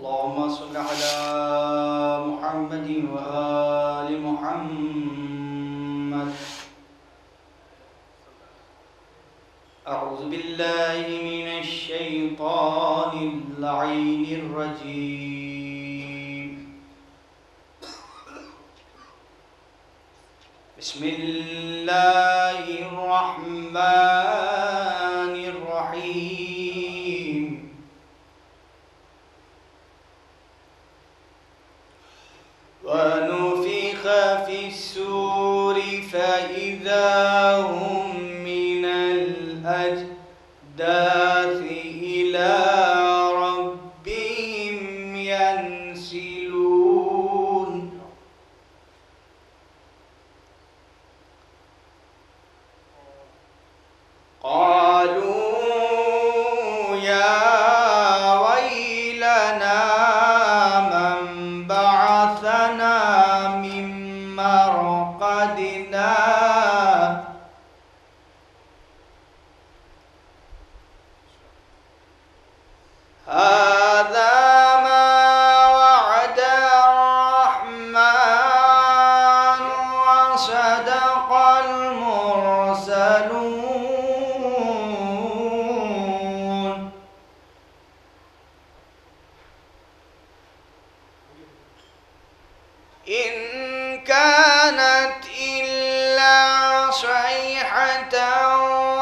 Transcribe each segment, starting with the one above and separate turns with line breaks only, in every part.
اللهم صل على محمد وآل محمد. أعوذ بالله من الشيطان اللعين الرجيم. بسم الله الرحمن الرحيم. ونفخ في السور فإذا هم من الأجداث إلى ربهم ينسلون. قالوا يا ويلنا من بعثنا من مرقدنا هذا ما وعد الرحمن وصدق المرسلون. إن كانت إلا صيحة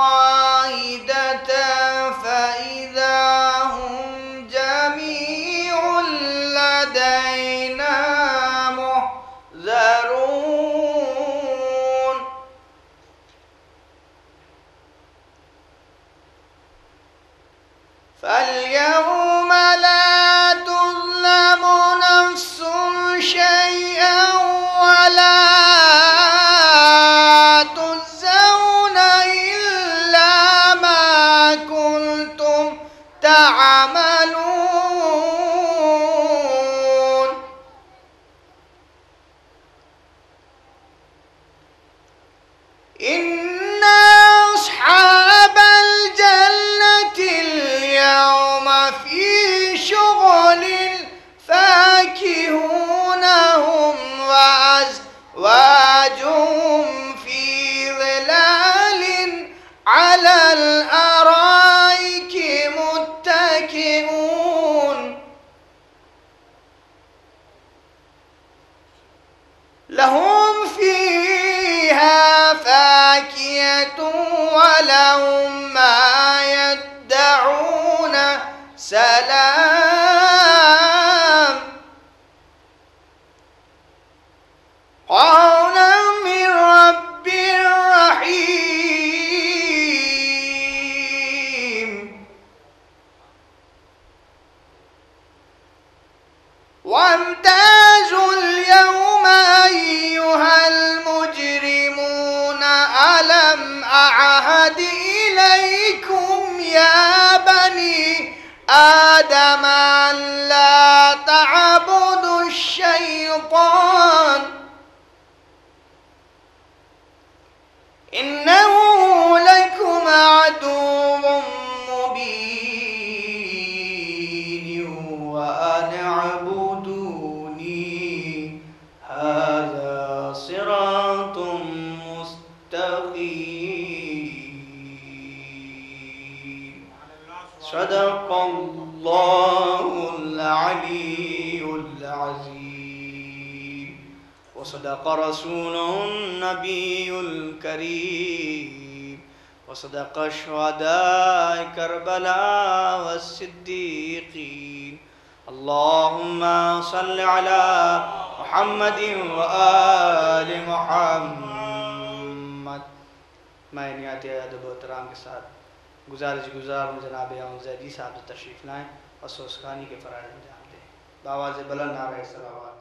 واحدة فإذا هم جميع لدينا محضرون. فاليوم لا تظلم نفس شيئا ولا تجزون إلا ما كنتم تعملون. إن أصحاب الجنة اليوم في شغل فاكهون هم وأزواجهم في ظلال على الأرائك متكئون. لهم فيها فاكهة ولهم ما يدعون سلام قولا من رب رحيم. وامتازوا اليوم أيها المجرمون ألم أعهد إليكم يا بني آدم أن لا تعبدوا الشيطان إنه لكم عدو مبين وأن اعبدوني هذا صراط مستقيم. صدق الله العلي العظيم وصدق رسوله النبي الكريم وصدق الشهداء كربلاء والصديقين. اللهم صل على محمد وآل محمد. मैं नियत अदब एहतराम के साथ गुजारिश गुजार हूँ जनाब जैदी साहब से तशरीफ़ लाएँ और सोसखानी के फ़राइज़ अंजाम दें। बावाज़ बुलंद नारे सलावत।